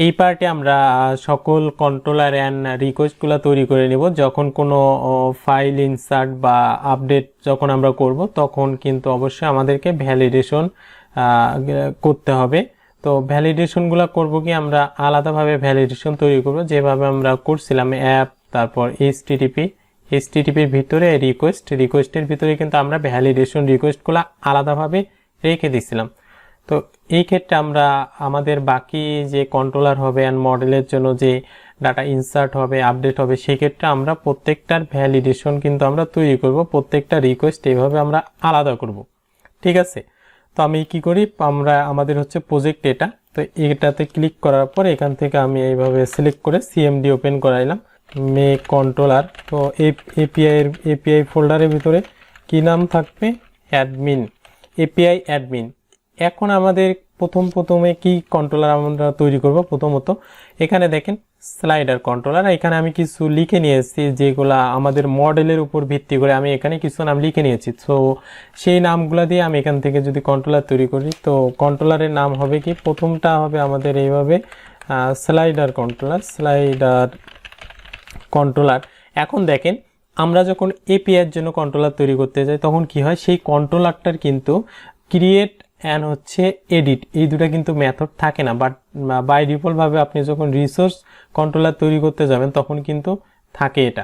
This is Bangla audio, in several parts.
এই পার্টে আমরা সকল কন্ট্রোলার অ্যান্ড রিকোয়েস্টগুলো তৈরি করে নেব। যখন কোনো ফাইল ইনসার্ট বা আপডেট যখন আমরা করব তখন কিন্তু অবশ্যই আমাদেরকে ভ্যালিডেশন করতে হবে। তো ভ্যালিডেশনগুলো করব কি আমরা আলাদাভাবে ভ্যালিডেশন তৈরি করব, যেভাবে আমরা করছিলাম অ্যাপ, তারপর এইচটিটিপির ভিতরে রিকোয়েস্টের ভিতরে কিন্তু আমরা ভ্যালিডেশন রিকোয়েস্টগুলো আলাদাভাবে রেখে দিয়েছিলাম। তো এই ক্ষেত্রে আমরা আমাদের বাকি যে কন্ট্রোলার হবে অ্যান্ড মডেলের জন্য যে ডাটা ইনসার্ট হবে, আপডেট হবে, সেই ক্ষেত্রে আমরা প্রত্যেকটার ভ্যালিডেশন কিন্তু আমরা তৈরি করব, প্রত্যেকটা রিকোয়েস্ট এইভাবে আমরা আলাদা করব। ঠিক আছে, তো আমি কি করি, আমাদের হচ্ছে প্রজেক্ট এটা, তো এটাতে ক্লিক করার পর এখান থেকে আমি এইভাবে সিলেক্ট করে সিএমডি ওপেন করাইলাম, মেক কন্ট্রোলার। তো এপিআই ফোল্ডারের ভিতরে কি নাম থাকবে, অ্যাডমিন, এপিআই অ্যাডমিন। এখন আমাদের প্রথমে কি কন্ট্রোলার আমরা তৈরি করব, প্রথমত এখানে দেখেন স্লাইডার কন্ট্রোলার। এখানে আমি কিছু লিখে নিয়েছি যেগুলা আমাদের মডেলের উপর ভিত্তি করে আমি এখানে কিছু নাম লিখে নিয়েছি। তো সেই নামগুলো দিয়ে আমি এখান থেকে যদি কন্ট্রোলার তৈরি করি, তো কন্ট্রোলারের নাম হবে কি, প্রথমটা হবে আমাদের এইভাবে স্লাইডার কন্ট্রোলার। এখন দেখেন আমরা যখন এপিআইয়ের জন্য কন্ট্রোলার তৈরি করতে যাই তখন কি হয়, সেই কন্ট্রোলারটার কিন্তু ক্রিয়েট অ্যান্ড হচ্ছে এডিট, এই দুটো কিন্তু মেথড থাকে না, বাট বাই ডিফল্ট ভাবে আপনি যখন রিসোর্স কন্ট্রোলার তৈরি করতে যাবেন তখন কিন্তু থাকে এটা।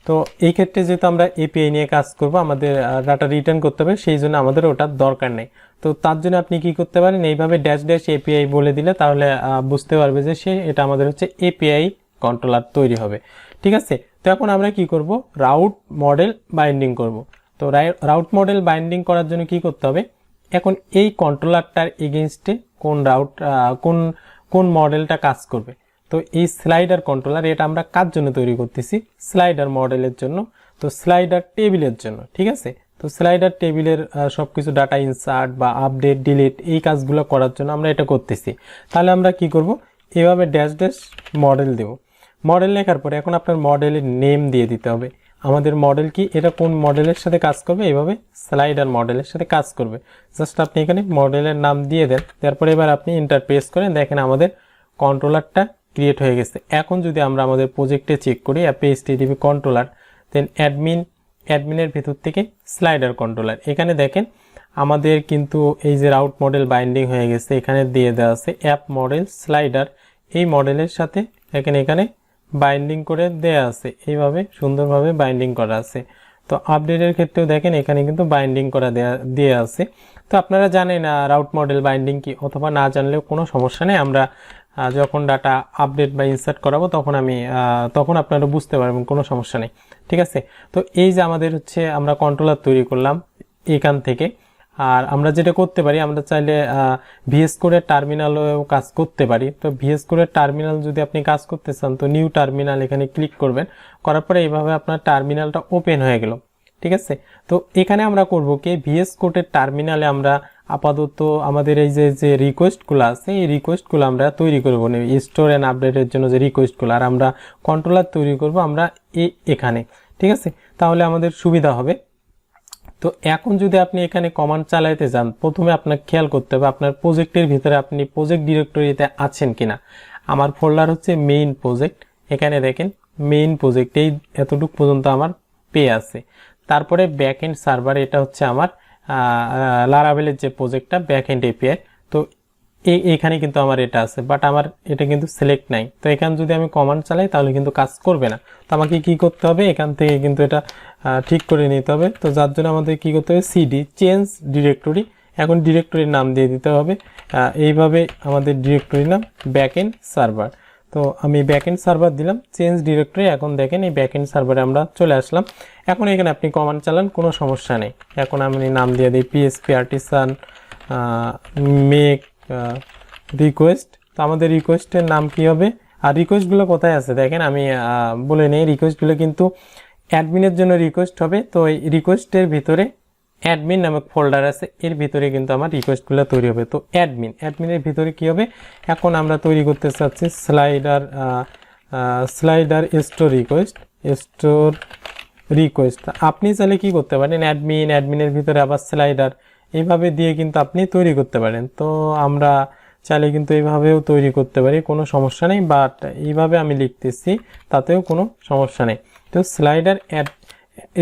তো এই ক্ষেত্রে যেহেতু আমরা এপিআই নিয়ে কাজ করব, আমাদের ডাটা রিটার্ন করতে হবে, সেই জন্য আমাদের ওটার দরকার নেই। তো তার জন্য আপনি কি করতে পারেন, এইভাবে ড্যাশ এপিআই বলে দিলে তাহলে বুঝতে পারবে যে এটা আমাদের হচ্ছে এপিআই কন্ট্রোলার তৈরি হবে। ঠিক আছে, তো এখন আমরা কি করব, রাউট মডেল বাইন্ডিং করব। তো রাউট মডেল বাইন্ডিং করার জন্য কি করতে হবে, এখন এই কন্ট্রোলারটার এগেইনস্টে কোন মডেলটা কাজ করবে। তো এই স্লাইডার কন্ট্রোলার এটা আমরা কার জন্য তৈরি করতেছি, স্লাইডার মডেলের জন্য, তো স্লাইডার টেবিলের জন্য। ঠিক আছে, তো স্লাইডার টেবিলের সবকিছু ডাটা ইনসার্ট বা আপডেট ডিলিট এই কাজগুলো করার জন্য আমরা এটা করতেছি। তাহলে আমরা কি করব, এভাবে ড্যাশ মডেল দেব। মডেল লেখার পরে এখন আপনার মডেলের নেম দিয়ে দিতে হবে। আমাদের মডেল কি, এটা কোন মডেলের সাথে কাজ করবে, এইভাবে স্লাইডার মডেলের সাথে কাজ করবে। জাস্ট আপনি এখানে মডেলের নাম দিয়ে দেন, তারপরে এবার আপনি এন্টার প্রেস করেন, দেখেন আমাদের কন্ট্রোলারটা ক্রিয়েট হয়ে গেছে। এখন যদি আমরা আমাদের প্রজেক্টে চেক করি অ্যাপে এইচটিটিপি কন্ট্রোলার, দেন অ্যাডমিনের ভিতর থেকে স্লাইডার কন্ট্রোলার, এখানে দেখেন আমাদের কিন্তু এই যে রাউট মডেল বাইন্ডিং হয়ে গেছে, এখানে দিয়ে দেওয়া আছে অ্যাপ মডেল স্লাইডার, এই মডেলের সাথে এখানে বাইন্ডিং করে দেয়া আছে, এইভাবে সুন্দরভাবে বাইন্ডিং করা আছে। তো আপডেটের ক্ষেত্রেও দেখেন এখানে কিন্তু বাইন্ডিং করা দেয়া আছে। তো আপনারা জানেন রাউট মডেল বাইন্ডিং কি, অথবা না জানলেও কোনো সমস্যা নেই, আমরা যখন ডাটা আপডেট বা ইনসার্ট করাবো তখন আপনারা বুঝতে পারবেন, কোনো সমস্যা নেই। ঠিক আছে, তো এই যে আমাদের হচ্ছে আমরা কন্ট্রোলার তৈরি করলাম এখান থেকে। আর আমরা যেটা করতে পারি, আমরা চাইলে ভিএস কোডের টার্মিনালেও কাজ করতে পারি। তো ভিএস কোডের টার্মিনাল যদি আপনি কাজ করতে চান, তো নিউ টার্মিনাল এখানে ক্লিক করবেন, করার পরে এইভাবে আপনার টার্মিনালটা ওপেন হয়ে গেল। ঠিক আছে, তো এখানে আমরা করব কি, ভিএস কোডের টার্মিনালে আমরা আপাতত আমাদের এই যে রিকোয়েস্টগুলো আছে, এই রিকোয়েস্টগুলো আমরা তৈরি করবো না, স্টোর অ্যান্ড আপডেটের জন্য যে রিকোয়েস্টগুলো, আর আমরা কন্ট্রোলার তৈরি করব আমরা এখানে। ঠিক আছে, তাহলে আমাদের সুবিধা হবে। তো এখন যদি আপনি এখানে কমান্ড চালাইতে যান, প্রথমে আপনাকে খেয়াল করতে হবে আপনার প্রজেক্টের ভিতরে আপনি প্রজেক্ট ডিরেক্টরিতে আছেন কিনা। আমার ফোল্ডার হচ্ছে মেইন প্রজেক্ট, এখানে দেখেন মেইন প্রজেক্ট এই এতটুকু পর্যন্ত আমার পেয়ে আছে। তারপরে ব্যাকএন্ড সার্ভার, এটা হচ্ছে আমার লারাভেলের যে প্রজেক্টটা ব্যাকএন্ড এপিআই, তো এখানে কিন্তু আমার এটা আছে, বাট আমার এটা কিন্তু সিলেক্ট নাই। তো এখানে যদি আমি কমান্ড চালাই তাহলে কিন্তু কাজ করবে না। তো আমাকে কি করতে হবে, এখান থেকে কিন্তু এটা ঠিক করে নিতে হবে। তো যার জন্য আমাদের কি করতে হবে, সিডি চেঞ্জ ডিরেক্টরি, এখন ডিরেক্টরির নাম দিয়ে দিতে হবে। এইভাবে আমাদের ডিরেক্টরির নাম ব্যাকএন্ড সার্ভার। তো আমি ব্যাকএন্ড সার্ভার দিলাম, চেঞ্জ ডিরেক্টরি। এখন দেখেন এই ব্যাকএন্ড সার্ভারে আমরা চলে আসলাম। এখন এখানে আপনি কমান্ড চালান, কোনো সমস্যা নেই। এখন আমি নাম দিয়ে দিই পিএসপি আর্টিসান মেক রিকোয়েস্ট। তো আমাদের রিকোয়েস্টের নাম কি হবে, আর রিকোয়েস্টগুলো কোথায় আছে দেখেন, আমি বলে নেই, রিকোয়েস্টগুলো কিন্তু অ্যাডমিনের জন্য রিকোয়েস্ট হবে। তো এই রিকোয়েস্টের ভিতরে অ্যাডমিন নামক ফোল্ডার আছে, এর ভিতরে কিন্তু আমার রিকোয়েস্টগুলো তৈরি হবে। তো অ্যাডমিনের ভিতরে কি হবে, এখন আমরা তৈরি করতে চাচ্ছি স্লাইডার স্টোর রিকোয়েস্ট। আপনি চাইলে কি করতে পারেন, অ্যাডমিনের ভিতরে আবার স্লাইডার, এইভাবে দিয়ে কিন্তু আপনি তৈরি করতে পারেন। তো আমরা চাইলে কিন্তু এইভাবেও তৈরি করতে পারি, কোনো সমস্যা নেই, বাট এইভাবে আমি লিখতেছি তাতেও কোনো সমস্যা নেই। তো স্লাইডার অ্যাড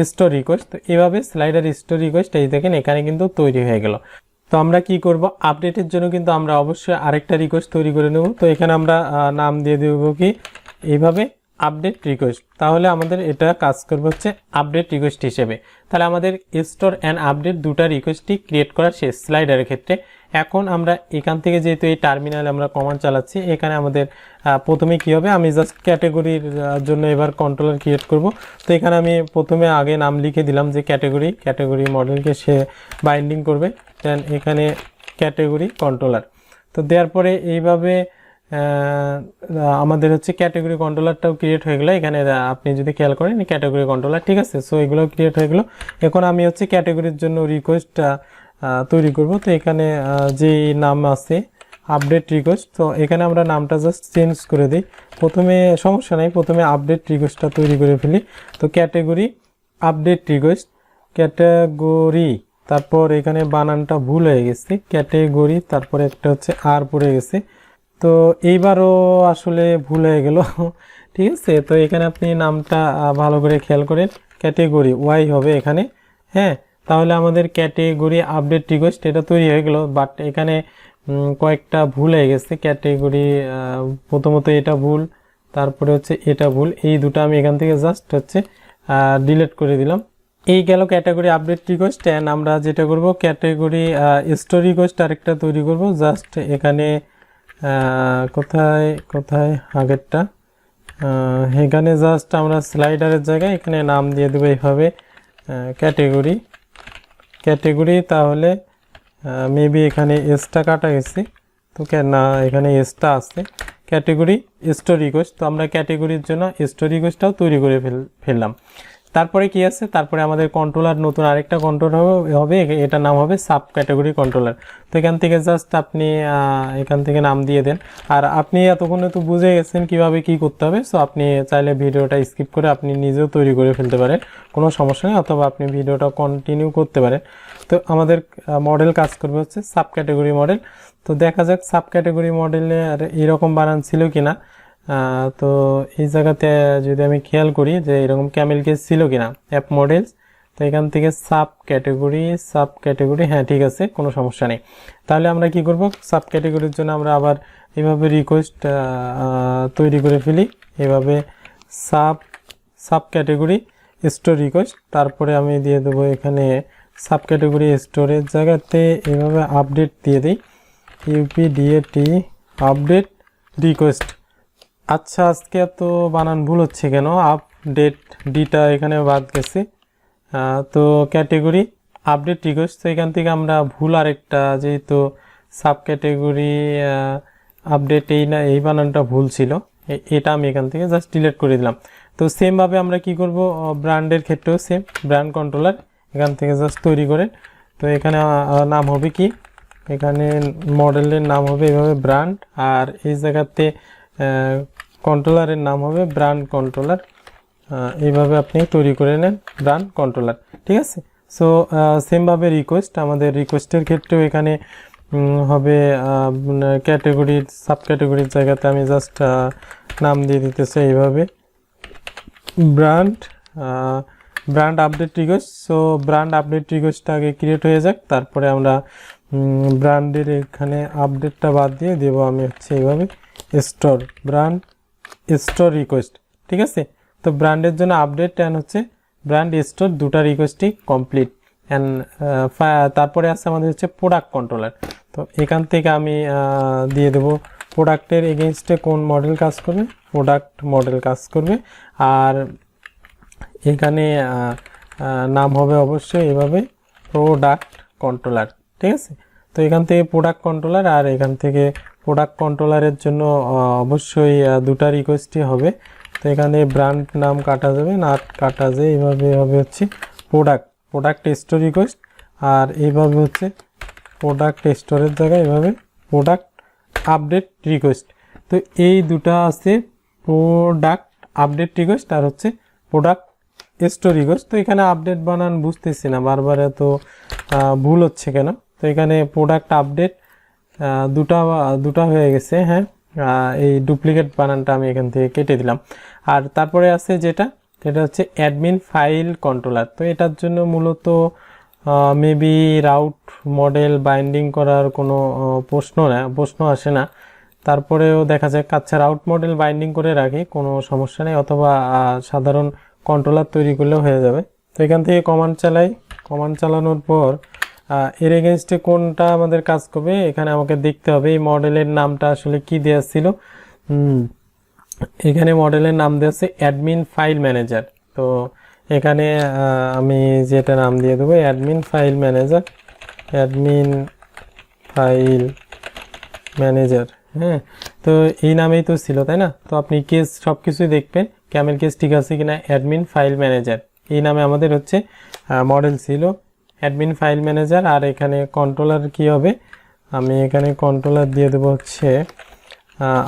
স্টোর রিকোয়েস্ট, তো এইভাবে স্লাইডার স্টোর রিকোয়েস্ট এই দেখেন এখানে কিন্তু তৈরি হয়ে গেল। তো আমরা কি করব, আপডেটের জন্য কিন্তু আমরা অবশ্যই আরেকটা রিকোয়েস্ট তৈরি করে নেব। তো এখানে আমরা নাম দিয়ে দেব কি এইভাবে আপডেট রিকোয়েস্ট, তাহলে আমাদের এটা কাজ করবে হচ্ছে আপডেট রিকোয়েস্ট হিসেবে। তাহলে আমাদের স্টোর অ্যান্ড আপডেট দুটা রিকোয়েস্টই ক্রিয়েট করা শেষ স্লাইডারের ক্ষেত্রে। এখন আমরা এখান থেকে যেহেতু এই টার্মিনালে আমরা কমান্ড চালাচ্ছি, এখানে আমাদের প্রথমে কি হবে, আমি জাস্ট ক্যাটেগরির জন্য এবার কন্ট্রোলার ক্রিয়েট করব। তো এখানে আমি প্রথমে আগে নাম লিখে দিলাম যে ক্যাটেগরি মডেলকে সে বাইন্ডিং করবে, দেন এখানে ক্যাটেগরি কন্ট্রোলার। তো দেওয়ার পরে এইভাবে আমাদের হচ্ছে ক্যাটেগরি কন্ট্রোলারটাও ক্রিয়েট হয়ে গেলো। এখানে আপনি যদি খেয়াল করেন ক্যাটেগরি কন্ট্রোলার, ঠিক আছে। সো এগুলো ক্রিয়েট হয়ে গেলো। এখন আমি হচ্ছে ক্যাটেগরির জন্য রিকোয়েস্টটা তৈরি করব। তো এখানে যে নাম আছে আপডেট রিকোয়েস্ট, তো এখানে আমরা নামটা জাস্ট চেঞ্জ করে দিই। প্রথমে সমস্যা নেই, প্রথমে আপডেট রিকোয়েস্টটা তৈরি করে ফেলি। তো ক্যাটেগরি আপডেট রিকোয়েস্ট, ক্যাটেগরি, তারপর এখানে বানানটা ভুল হয়ে গেছে, ক্যাটেগরি তারপরে একটা হচ্ছে আর পড়ে গেছে। তো এইবারও আসলে ভুল হয়ে গেল, ঠিক আছে। তো এখানে আপনি নামটা ভালো করে খেয়াল করেন, ক্যাটেগরি ওয়াই হবে এখানে, হ্যাঁ। তাহলে আমাদের ক্যাটেগরি আপডেট রিকোয়েস্ট এটা তৈরি হয়ে গেল, বাট এখানে কয়েকটা ভুল হয়ে গেছে। ক্যাটেগরি প্রথমত এটা ভুল, তারপরে হচ্ছে এটা ভুল, এই দুটো আমি এখান থেকে জাস্ট হচ্ছে ডিলিট করে দিলাম। এই গেল ক্যাটাগরি আপডেট রিকোয়েস্ট। অ্যান্ড আমরা যেটা করব, ক্যাটাগরি স্টোর রিকোয়েস্ট আরেকটা তৈরি করব। জাস্ট এখানে কোথায় কোথায় আগেরটা, এখানে জাস্ট আমরা স্লাইডারের জায়গায় এখানে নাম দিয়ে দেবো এইভাবে ক্যাটেগরি। তাহলে মেবি এখানে এসটা কাটা গেছে, তো না এখানে এসটা আছে, ক্যাটেগরি স্টোর রিকোয়েস্ট। তো আমরা ক্যাটেগরির জন্য স্টোর রিকোয়েস্টটাও তৈরি করে ফেললাম। তারপরে কি আছে, তারপরে আমাদের কন্ট্রোলার নতুন আরেকটা কন্ট্রোলার হবে, এটার নাম হবে সাব ক্যাটাগরি কন্ট্রোলার। তো এখান থেকে জাস্ট আপনি এখান থেকে নাম দিয়ে দেন। আর আপনি এতক্ষণে তো বুঝে গেছেন কিভাবে কি করতে হবে। সো আপনি চাইলে ভিডিওটা স্কিপ করে আপনি নিজেও তৈরি করে ফেলতে পারেন, কোনো সমস্যা নেই, অথবা আপনি ভিডিওটা কন্টিনিউ করতে পারেন। তো আমাদের মডেল কাজ করবে হচ্ছে সাব ক্যাটাগরি মডেল। তো দেখা যাক সাব ক্যাটাগরি মডেলে আর এরকম বানান ছিল কিনা। তো এই জায়গাতে যদি আমি খেয়াল করি যে এরকম ক্যামেল কেস ছিল কিনা, অ্যাপ মডেলস, তো এখান থেকে সাব ক্যাটাগরি, হ্যাঁ ঠিক আছে, কোনো সমস্যা নেই। তাহলে আমরা কি করব, সাব ক্যাটাগরির জন্য আমরা আবার এভাবে রিকোয়েস্ট তৈরি করে ফেলি, এভাবে সাব ক্যাটাগরি স্টোর রিকোয়েস্ট। তারপরে আমি দিয়ে দেবো এখানে সাব ক্যাটাগরি স্টোরের জায়গাতে এভাবে আপডেট দিয়ে দিই, ইউপিডিএটি আপডেট রিকোয়েস্ট। আচ্ছা, আজকে এত বানান ভুল হচ্ছে কেন, আপডেট ডিটা এখানে বাদ গেছে। তো ক্যাটেগরি আপডেট রিকোয়েস্ট, তো এখান থেকে আমরা ভুল আরেকটা, যেহেতু সাব ক্যাটেগরি আপডেট এই বানানটা ভুল ছিল, এটা আমি এখান থেকে জাস্ট ডিলিট করে দিলাম। তো সেমভাবে আমরা কি করব, ব্র্যান্ডের ক্ষেত্রেও সেম, ব্র্যান্ড কন্ট্রোলার এখান থেকে জাস্ট তৈরি করেন। তো এখানে নাম হবে কি, এখানে মডেলের নাম হবে এভাবে ব্র্যান্ড, আর এই জায়গাতে কন্ট্রোলারের নাম হবে ব্র্যান্ড কন্ট্রোলার। এইভাবে আপনি তৈরি করে নেন ব্র্যান্ড কন্ট্রোলার, ঠিক আছে। সো সেমভাবে রিকোয়েস্ট, আমাদের রিকোয়েস্টের ক্ষেত্রেও এখানে হবে ক্যাটেগরির সাব ক্যাটেগরির জায়গাতে আমি জাস্ট নাম দিয়ে দিতেছি এইভাবে brand update request. So brand update রিকোয়েস্টটা আগে ক্রিয়েট হয়ে যাক, তারপরে আমরা ব্র্যান্ডের এখানে আপডেটটা বাদ দিয়ে দেব আমি হচ্ছে এইভাবে ব্র্যান্ড স্টোর রিকোয়েস্ট, ঠিক আছে। তো ব্র্যান্ডের জন্য আপডেট অ্যান্ড হচ্ছে ব্র্যান্ড স্টোর দুটা রিকোয়েস্টই কমপ্লিট। অ্যান্ড তারপরে আছে আমাদের হচ্ছে প্রোডাক্ট কন্ট্রোলার। তো এখান থেকে আমি দিয়ে দেব প্রোডাক্টের এগেনস্টে কোন মডেল কাজ করবে, প্রোডাক্ট মডেল কাজ করবে। আর এখানে নাম হবে অবশ্যই এভাবে প্রোডাক্ট কন্ট্রোলার, ঠিক আছে। তো এখান থেকে প্রোডাক্ট কন্ট্রোলার, আর এখান থেকে প্রোডাক্ট কন্ট্রোলারের জন্য অবশ্যই দুটা রিকোয়েস্টই হবে। তো এখানে ব্র্যান্ড নাম কাটা যাবে না, কাটা যায়, এইভাবে হবে হচ্ছে প্রোডাক্ট স্টোর রিকোয়েস্ট, আর এইভাবে হচ্ছে প্রোডাক্ট স্টোরের জায়গায় এভাবে প্রোডাক্ট আপডেট রিকোয়েস্ট। তো এই দুটা আছে প্রোডাক্ট আপডেট রিকোয়েস্ট আর হচ্ছে প্রোডাক্ট স্টোর রিকোয়েস্ট। তো এখানে আপডেট বানান বুঝতেছি না, বারবার এত ভুল হচ্ছে কেন। তো এখানে প্রোডাক্ট আপডেট দুটা দুটা হয়ে গেছে। হ্যাঁ, এই ডুপ্লিকেট বানানটা আমি এখান থেকে কেটে দিলাম। আর তারপরে আছে যেটা হচ্ছে অ্যাডমিন ফাইল কন্ট্রোলার। তো এটার জন্য মূলত মেবি রাউট মডেল বাইন্ডিং করার কোনো প্রশ্ন আসে না। তারপরেও দেখা যায় আচ্ছা রাউট মডেল বাইন্ডিং করে রাখি, কোনো সমস্যা নেই, অথবা সাধারণ কন্ট্রোলার তৈরি করলেও হয়ে যাবে। তো এখান থেকে কমান্ড চালাই। কমান্ড চালানোর পর এর এগেনস্টে কোনটা আমাদের কাজ করবে এখানে আমাকে দেখতে হবে। এই মডেলের নামটা আসলে কি দেওয়া ছিল, এখানে মডেলের নাম দেওয়া আছে অ্যাডমিন ফাইল ম্যানেজার। তো এখানে আমি যেটা নাম দিয়ে দেবো admin file manager, admin file manager. হ্যাঁ, তো এই নামেই তো ছিল, তাই না? তো আপনি কেস সব কিছুই দেখবেন, ক্যামেল কেস ঠিক আছে কিনা। অ্যাডমিন ফাইল ম্যানেজার এই নামে আমাদের হচ্ছে মডেল ছিল, অ্যাডমিন ফাইল ম্যানেজার। আর এখানে কন্ট্রোলার কি হবে, আমি এখানে কন্ট্রোলার দিয়ে দেবো হচ্ছে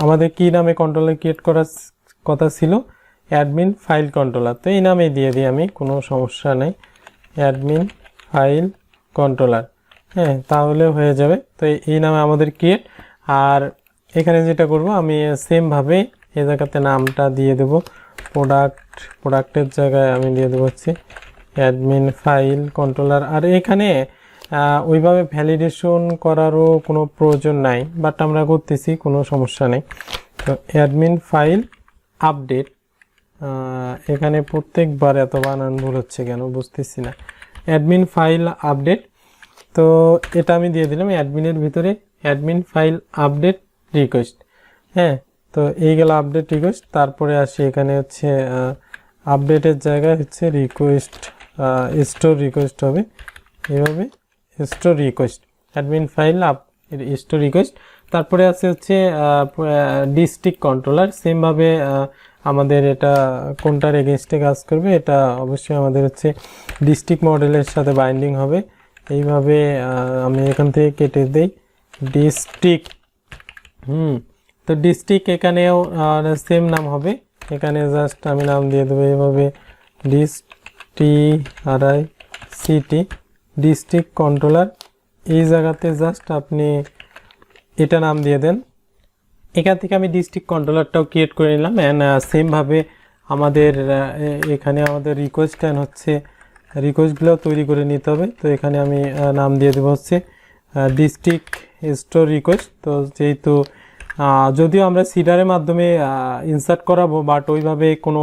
আমাদের কি নামে কন্ট্রোলার ক্রিয়েট করার কথা ছিল, অ্যাডমিন ফাইল কন্ট্রোলার। তো এই নামে দিয়ে দিই আমি, কোনো সমস্যা নেই, অ্যাডমিন ফাইল কন্ট্রোলার। হ্যাঁ, তাহলে হয়ে যাবে। তো এই নামে আমাদের ক্রিয়েট। আর এখানে যেটা করব আমি সেমভাবে এই জায়গাতে নামটা দিয়ে দেব প্রোডাক্টের জায়গায় আমি দিয়ে দেবো হচ্ছে অ্যাডমিন ফাইল কন্ট্রোলার। আর এখানে ওইভাবে ভ্যালিডেশন করারও কোনো প্রয়োজন নাই, বাট আমরা করতেছি, কোনো সমস্যা নেই। তো অ্যাডমিন ফাইল আপডেট, এখানে প্রত্যেকবার এত বানান ভুল হচ্ছে কেন বুঝতেছি না। অ্যাডমিন ফাইল আপডেট, তো এটা আমি দিয়ে দিলাম অ্যাডমিনের ভিতরে অ্যাডমিন ফাইল আপডেট রিকোয়েস্ট। হ্যাঁ, তো এই গেল আপডেট রিকোয়েস্ট। তারপরে আসি এখানে হচ্ছে আপডেটের জায়গায় হচ্ছে রিকোয়েস্ট, স্টোর রিকোয়েস্ট হবে এইভাবে, store request, admin file store request. তারপরে আছে হচ্ছে ডিস্ট্রিক্ট কন্ট্রোলার। সেমভাবে আমাদের এটা কোনটার এগেনস্টে কাজ করবে, এটা অবশ্যই আমাদের হচ্ছে ডিস্ট্রিক্ট মডেলের সাথে বাইন্ডিং হবে। এইভাবে আমি এখান থেকে কেটে দেই ডিস্ট্রিক্ট। তো ডিস্ট্রিক্ট এখানেও সেম নাম হবে, এখানে জাস্ট আমি নাম দিয়ে দেবো এইভাবে ডিস্ট্রিক্ট ডিস্ট্রিক্ট কন্ট্রোলার। এই জায়গাতে জাস্ট আপনি এটা নাম দিয়ে দেন। এখান থেকে আমি ডিস্ট্রিক্ট কন্ট্রোলারটাও ক্রিয়েট করে নিলাম। অ্যান্ড সেমভাবে আমাদের এখানে আমাদের রিকোয়েস্ট অ্যান্ড হচ্ছে রিকোয়েস্টগুলো তৈরি করে নিতে হবে। তো এখানে আমি নাম দিয়ে দেবো হচ্ছে ডিস্ট্রিক্ট স্টোর রিকোয়েস্ট। তো যেহেতু যদিও আমরা সিডারের মাধ্যমে ইনসার্ট করাবো, বাট ওইভাবে কোনো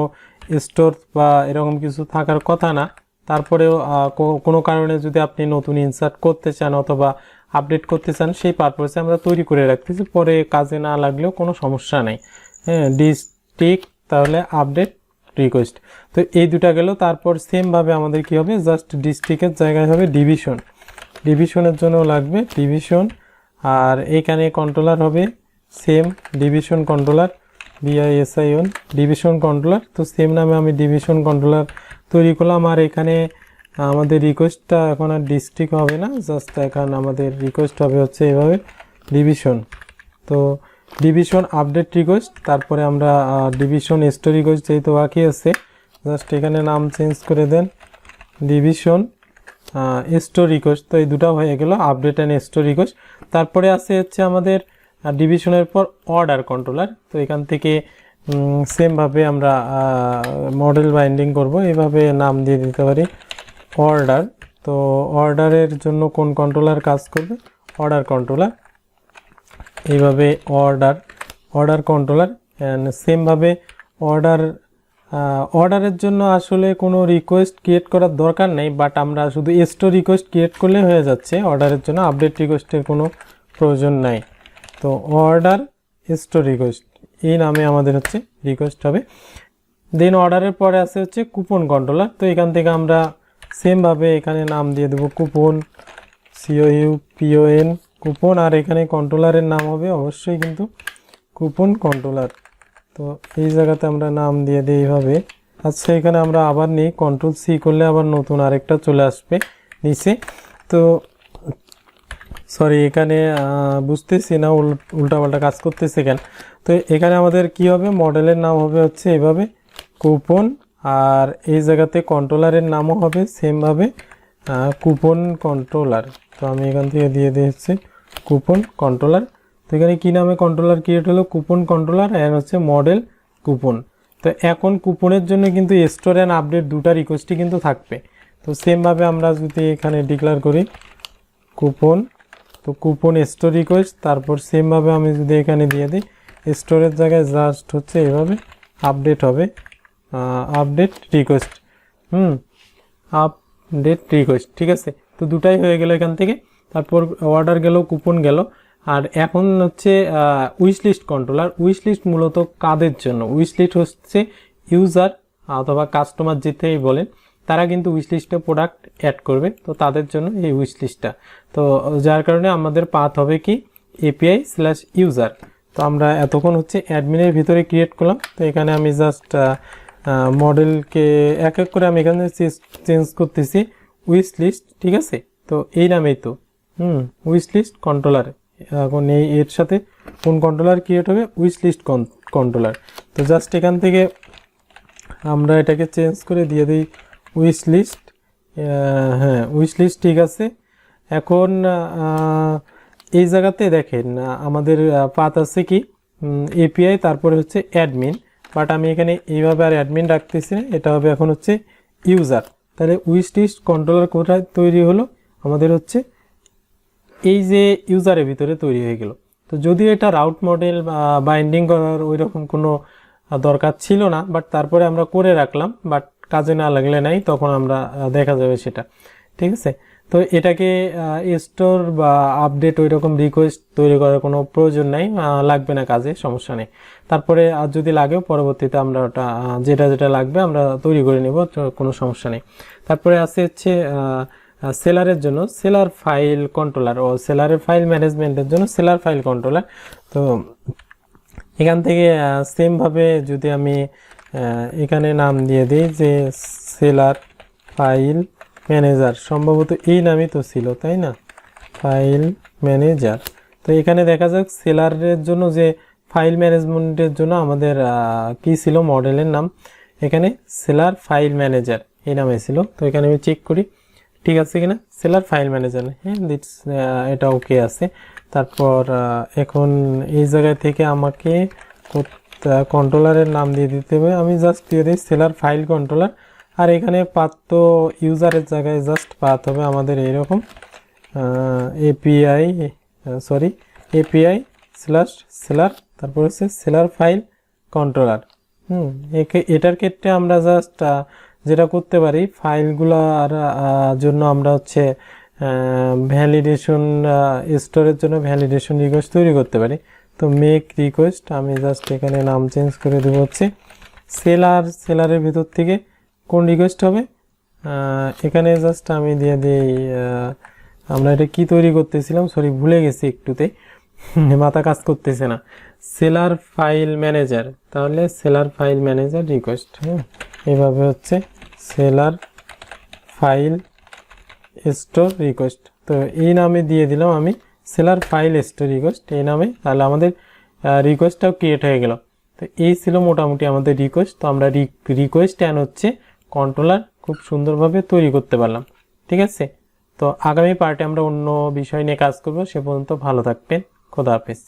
স্টোর বা এরকম কিছু থাকার কথা না। তারপরেও কোনো কারণে যদি আপনি নতুন ইনসার্ট করতে চান অথবা আপডেট করতে চান, সেই পারপাসে আমরা তৈরি করে রাখতেছি, পরে কাজে না লাগলেও কোনো সমস্যা নেই। হ্যাঁ, ডিস্ট্রিক্ট তাহলে আপডেট রিকোয়েস্ট। তো এই দুটা গেল। তারপর সেমভাবে আমাদের কি হবে, জাস্ট ডিস্ট্রিক্টের জায়গায় হবে ডিভিশন। ডিভিশনের জন্য লাগবে ডিভিশন। আর এইখানে কন্ট্রোলার হবে same division controller, BISION division controller. তো সেম নামে আমি ডিভিশন কন্ট্রোলার তৈরি করলাম। আর এখানে আমাদের রিকোয়েস্টটা এখন আর ডিস্ট্রিক্ট হবে না, জাস্ট এখন আমাদের রিকোয়েস্ট হবে হচ্ছে এইভাবে ডিভিশন। তো ডিভিশন আপডেট রিকোয়েস্ট। তারপরে আমরা ডিভিশন স্টোর রিকোয়েস্ট যেহেতু বাকি আছে, জাস্ট এখানে নাম চেঞ্জ করে দেন ডিভিশন স্টোর রিকোয়েস্ট। তো এই দুটো হয়ে গেল আপডেট অ্যান্ড স্টোর রিকোয়েস্ট। তারপরে আছে হচ্ছে আমাদের ডিভিশনের পর অর্ডার কন্ট্রোলার। তো এখান থেকে সেমভাবে আমরা মডেল বাইন্ডিং করব, এইভাবে নাম দিয়ে দিতে পারি অর্ডার। তো অর্ডারের জন্য কোন কন্ট্রোলার কাজ করবে, অর্ডার কন্ট্রোলার। এইভাবে অর্ডার কন্ট্রোলার। অ্যান্ড সেমভাবে অর্ডারের জন্য আসলে কোনো রিকোয়েস্ট ক্রিয়েট করার দরকার নেই, বাট আমরা শুধু স্টোর রিকোয়েস্ট ক্রিয়েট করলে হয়ে যাচ্ছে। অর্ডারের জন্য আপডেট রিকোয়েস্টের কোনো প্রয়োজন নাই। তো অর্ডার স্টোর রিকোয়েস্ট এই নামে আমাদের হচ্ছে রিকোয়েস্ট হবে। দেন অর্ডারের পরে আছে হচ্ছে কুপন কন্ট্রোলার। তো এখান থেকে আমরা সেমভাবে এখানে নাম দিয়ে দেবো কুপন, COUPON কুপন। আর এখানে কন্ট্রোলারের নাম হবে অবশ্যই কিন্তু কুপন কন্ট্রোলার। তো এই জায়গাতে আমরা নাম দিয়ে দিই এইভাবে। আচ্ছা, এখানে আমরা আবার নিই, Ctrl+C করলে আবার নতুন আরেকটা চলে আসবে নিচে। তো সরি, এখানে বুঝতেছি না উল্টাপাল্টা কাজ করতেছে কেন। তো এখানে আমাদের কি হবে, মডেলের নাম হবে হচ্ছে এইভাবে কুপন। আর এই জায়গাতে কন্ট্রোলারের নামও হবে সেমভাবে কুপন কন্ট্রোলার। তো আমি এখান থেকে দিয়ে দিয়েছি কুপন কন্ট্রোলার। তো এখানে কি নামে কন্ট্রোলার ক্রিয়েট হলো, কুপন কন্ট্রোলার, এর হচ্ছে মডেল কুপন। তো এখন কুপনের জন্য কিন্তু স্টোর অ্যান্ড আপডেট দুটা রিকোয়েস্টই কিন্তু থাকবে। তো সেমভাবে আমরা যদি এখানে ডিক্লেয়ার করি কুপন, তো কুপন স্টোর রিকোয়েস্ট, তারপর সেমভাবে আমি যদি এখানে দিয়ে দিই স্টোরের জায়গায় জাস্ট হচ্ছে এভাবে আপডেট হবে, আপডেট রিকোয়েস্ট, আপডেট রিকোয়েস্ট, ঠিক আছে। তো দুটাই হয়ে গেল এখান থেকে। তারপর অর্ডার গেল, কুপন গেল। আর এখন হচ্ছে wish list controller. Wish list মূলত কাদের জন্য? উইশ লিস্ট হচ্ছে ইউজার অথবা কাস্টমার যেটাই বলেন, তারা কিন্তু উইশ লিস্টে প্রোডাক্ট অ্যাড করবে, তো তাদের জন্য এই উইশ লিস্টটা। তো যার কারণে আমাদের পাথ হবে কি API/ইউজার। তো আমরা এতক্ষণ হচ্ছে অ্যাডমিনের ভিতরে ক্রিয়েট করলাম। তো এখানে আমি জাস্ট মডেলকে এক এক করে আমি এখানে চেঞ্জ করতেছি উইশ লিস্ট, ঠিক আছে। তো এই নামেই তো উইশ লিস্ট কন্ট্রোলার। এখন এর সাথে কোন কন্ট্রোলার ক্রিয়েট হবে? Wish list controller. তো জাস্ট এখান থেকে আমরা এটাকে চেঞ্জ করে দিয়ে দিই উইশ লিস্ট। হ্যাঁ, উইশ লিস্ট, ঠিক আছে। এখন এই জায়গাতে দেখেন আমাদের পাথ আছে কি API, তারপরে হচ্ছে অ্যাডমিন। বাট আমি এখানে এইভাবে আর অ্যাডমিন রাখতেছি না, এটা হবে এখন হচ্ছে ইউজার। তাহলে উইশ লিস্ট কন্ট্রোলার কোথায় তৈরি হলো? আমাদের হচ্ছে এই যে ইউজারের ভিতরে তৈরি হয়ে গেল। তো যদিও এটা রাউট মডেল বাইন্ডিং করার ওই রকম কোনো দরকার ছিল না, বাট তারপরে আমরা করে রাখলাম, বাট কাজে না লাগলে নাই, তখন আমরা দেখা যাবে সেটা, ঠিক আছে। তো এটাকে স্টোর বা আপডেট ওই রকম রিকোয়েস্ট তৈরি করার কোনো প্রয়োজন নাই, লাগবে না কাজে, সমস্যা নেই। তারপরে আর যদি লাগেও পরবর্তীতে আমরা ওটা যেটা যেটা লাগবে আমরা তৈরি করে নেব, কোনো সমস্যা নেই। তারপরে আছে হচ্ছে সেলারের জন্য সেলার ফাইল কন্ট্রোলার, ও সেলারের ফাইল ম্যানেজমেন্টের জন্য সেলার ফাইল কন্ট্রোলার। তো এখান থেকে সেমভাবে যদি আমি এখানে নাম দিয়ে দিই যে সেলার ফাইল ম্যানেজার, সম্ভবত এই নামই তো ছিল, তাই না? File manager. তো এখানে দেখা যাক সেলারের জন্য যে ফাইল ম্যানেজমেন্টের জন্য আমাদের কি ছিল মডেলের নাম, এখানে সেলার ফাইল ম্যানেজার এই নামে ছিল। তো এখানে আমি চেক করি ঠিক আছে কিনা, সেলার ফাইল ম্যানেজার, হ্যাঁ এটা ওকে আছে। তারপর এখন এই জায়গা থেকে আমাকে কন্ট্রোলারের নাম দিয়ে দিতে হবে, আমি জাস্ট দিয়ে দিই সেলার ফাইল কন্ট্রোলার। আর এখানে পাথ তো ইউজারের জায়গায় জাস্ট পাথ হবে আমাদের এইরকম API/সেলার, তারপর হচ্ছে সেলার ফাইল কন্ট্রোলার। এটার ক্ষেত্রে আমরা জাস্ট যেটা করতে পারি, ফাইলগুলোর জন্য আমরা হচ্ছে ভ্যালিডেশন, স্টোরের জন্য ভ্যালিডেশন রিকোয়েস্ট তৈরি করতে পারি। তো মেক রিকোয়েস্ট, আমি জাস্ট এখানে নাম চেঞ্জ করে দেবো হচ্ছে সেলারের ভিতর থেকে কোন রিকোয়েস্ট হবে, এখানে জাস্ট আমি দিয়ে দিই আমরা এটা কি তৈরি করতেছিলাম, সরি ভুলে গেছি একটুতে, মাথা কাজ করতেছে না, সেলার ফাইল ম্যানেজার। তাহলে সেলার ফাইল ম্যানেজার রিকোয়েস্ট, এইভাবে হচ্ছে সেলার ফাইল স্টোর রিকোয়েস্ট। তো এই নামে দিয়ে দিলাম আমি সেলার ফাইল স্টোর রিকোয়েস্ট এই নামে, তাহলে আমাদের রিকোয়েস্টটাও ক্রিয়েট হয়ে গেল। তো এই ছিল মোটামুটি আমাদের রিকোয়েস্ট। তো আমরা রিকোয়েস্ট অ্যান্ড হচ্ছে কন্ট্রোলার খুব সুন্দরভাবে তৈরি করতে পারলাম, ঠিক আছে। তো আগামী পার্টে আমরা অন্য বিষয় নিয়ে কাজ করব, সে পর্যন্ত ভালো থাকবেন, খোদা হাফেজ।